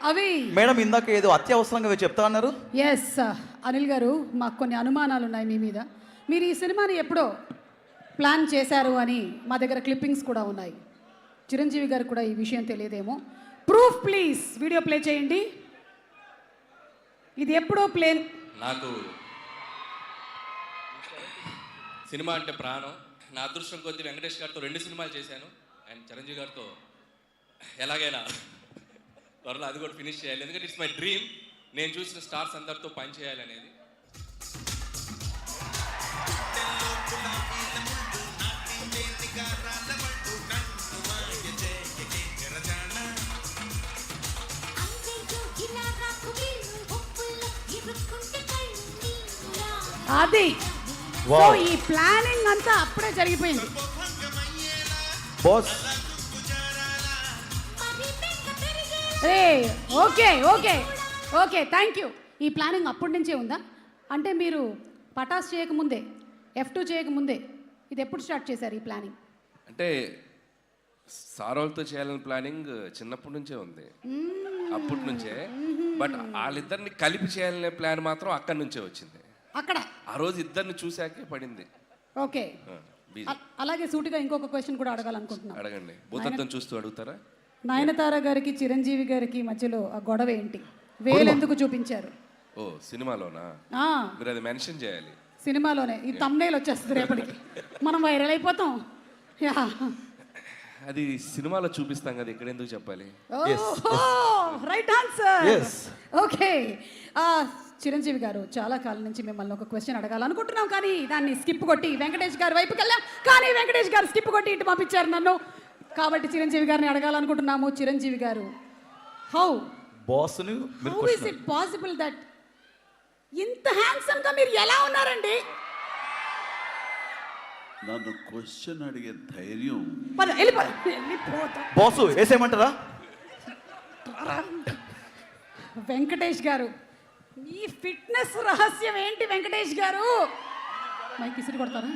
అవి మేడం ఇందాక ఏదో అత్యవసరంగా చెప్తా అన్నారు. ఎస్ అనిల్ గారు, మాకు కొన్ని అనుమానాలు ఉన్నాయి మీ మీద. మీరు ఈ సినిమాని ఎప్పుడో ప్లాన్ చేశారు అని మా దగ్గర క్లిప్పింగ్స్ కూడా ఉన్నాయి. చిరంజీవి గారు కూడా ఈ విషయం తెలియదేమో. ప్రూఫ్ ప్లీజ్, వీడియో ప్లే చేయండి. ఇది ఎప్పుడో ప్లేన్. నాకు సినిమా అంటే ప్రాణం. నా అదృష్టం కొద్దీ వెంకటేష్ గారితో 2 సినిమాలు చేశాను. అండ్ చిరంజీవి గారితో ఎలాగైనా త్వరలో అది కూడా ఫినిష్ చేయాలి. ఎందుకంటే ఇట్స్ మై డ్రీమ్. నేను చూసిన స్టార్స్ అందరితో పని చేయాలనేది. అది సో ఈ ప్లానింగ్ అంతా అప్పుడే జరిగిపోయింది. Boss okay okay okay, thank you. ఈ ప్లానింగ్ అప్పటి నుంచే ఉందా? అంటే మీరు పటాస్ చేయకముందే, F2 చేయకముందే ఇది ఎప్పుడు స్టార్ట్ చేశారు ఈ ప్లానింగ్? అంటే సారోల్తో చేయాలని ప్లానింగ్ చిన్నప్పటి నుంచే ఉంది, అప్పటి నుంచే. బట్ వాళ్ళిద్దరిని కలిపి చేయాలనే ప్లాన్ మాత్రం అక్కడి నుంచే వచ్చింది. అక్కడ ఆ రోజు ఇద్దరిని చూశాకే పడింది. ఓకే, అలాగే సూటిగా ఇంకొక క్వశ్చన్ కూడా అడగాలనుకుంటున్నాను. అడగండి. భూతత్వం చూస్తూ అడుగుతారా? నయనతార గారికి చిరంజీవి గారికి మధ్యలో ఆ గొడవ ఏంటి? వేలు ఎందుకు చూపించారు? ఓ సినిమాలోనా? మీరు అది మెన్షన్ చేయాలి. సినిమాలోనే ఈ తమ్నైల్ వచ్చేస్తుంది రేపటికి, మనం వైరల్ అయిపోతాం. అది సినిమాలో చూపిస్తాం కదా, ఇక్కడ ఎందుకు చెప్పాలి? Right answer. ఓకే, చిరంజీవి గారు, చాలా కాలం నుంచి మిమ్మల్ని ఒక క్వశ్చన్ అడగాలనుకుంటున్నాం, కానీ దాన్ని స్కిప్ కొట్టి వెంకటేష్ గారి వైపుకి వెళ్ళాం. కానీ వెంకటేష్ గారు స్కిప్ కొట్టి ఇటు పంపించారు నన్ను. కాబట్టి చిరంజీవి గారిని అడగాలనుకుంటున్నాము. చిరంజీవి గారు, how is it possible that ఇంత హ్యాండ్సమ్ గా మీరు ఎలా ఉన్నారండి? నన్ను క్వశ్చన్ అడిగే ధైర్యం బాసు వేసేయమంటారా? వెంకటేష్ గారు, మీ ఫిట్నెస్ రహస్యం ఏంటి వెంకటేష్ గారు? మైక్ ఇసిరి కొడతారా?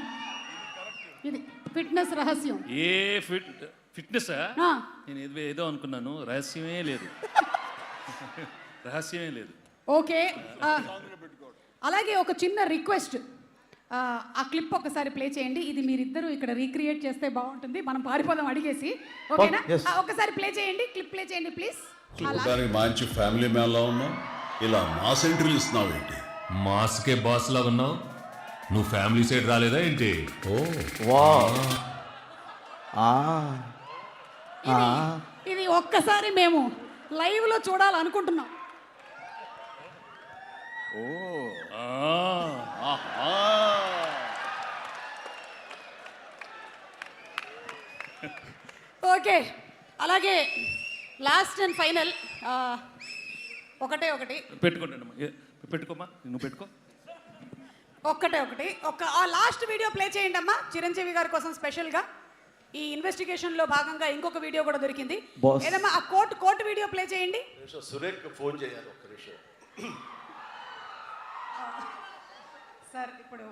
ఇది ఫిట్నెస్ రహస్యం. ఏ ఫిట్నెస్ నేను ఏదో అనుకున్నాను. రహస్యమే లేదు. రహస్యమే లేదు. ఓకే, అలాగే ఒక చిన్న రిక్వెస్ట్, ఆ క్లిప్ ఒకసారి ప్లే చేయండి. ఇది మీరిద్దరూ ఇక్కడ రీక్రియేట్ చేస్తే బాగుంటుంది. మనం పారిపోదాం అడిగేసి. ఓకేనా? ఒకసారి ప్లే చేయండి, క్లిప్ ప్లే చేయండి ప్లీజ్. మంచి ఫ్యామిలీ మ్యాన్ లా ఉన్నావు, ఇలా మాస్ ఎంట్రీలు ఇస్తున్నావు ఏంటి? మాస్కే బాస్ లా ఉన్నావు, నువ్వు ఫ్యామిలీ సైడ్ రాలేదా ఏంటి? ఇది ఒక్కసారి మేము లైవ్ లో చూడాలనుకుంటున్నాం. ఓకే, అలాగే లాస్ట్ అండ్ ఫైనల్ ఒకటి పెట్టుకోండి. పెట్టుకోమా, నువ్వు పెట్టుకో. ఒకటి ఆ లాస్ట్ వీడియో ప్లే చేయండి అమ్మా. చిరంజీవి గారి కోసం స్పెషల్గా ఈ ఇన్వెస్టిగేషన్ లో భాగంగా ఇంకొక వీడియో కూడా దొరికింది. ఏదమ్మా ఆ కోర్టు వీడియో ప్లే చేయండి. సురేఖ్ ఫోన్ చేయాలి ఒక్క నిమిషం. సార్ ఇప్పుడు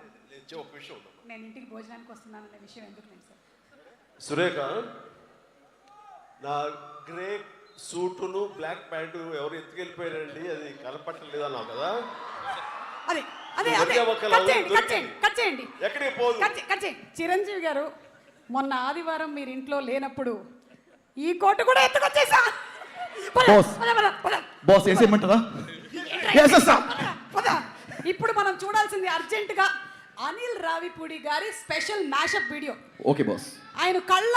నేను ఇంటికి భోజనానికి వస్తున్నాననే విషయం ఎందుకు లేదు సార్? సురేఖ, నా గ్రే సూటును బ్లాక్ ప్యాంటు ఎవరు ఎత్తుకెళ్ళిపోయారండి, అది కనపట్టలేదు అన్నావు కదా? అదే అదే కట్ చేయండి. ఎక్కడికి పోదు. కట్ చేయండి. చిరంజీవి గారు, మొన్న ఆదివారం మీరు ఇంట్లో లేనప్పుడు ఈ కోటు కూడా ఎత్తుకొచ్చేసా. ఇప్పుడు మనం చూడాల్సింది అర్జెంటుగా అనిల్ రావిపూడి గారి special mashup video. Okay boss. ఆయన కళ్ళ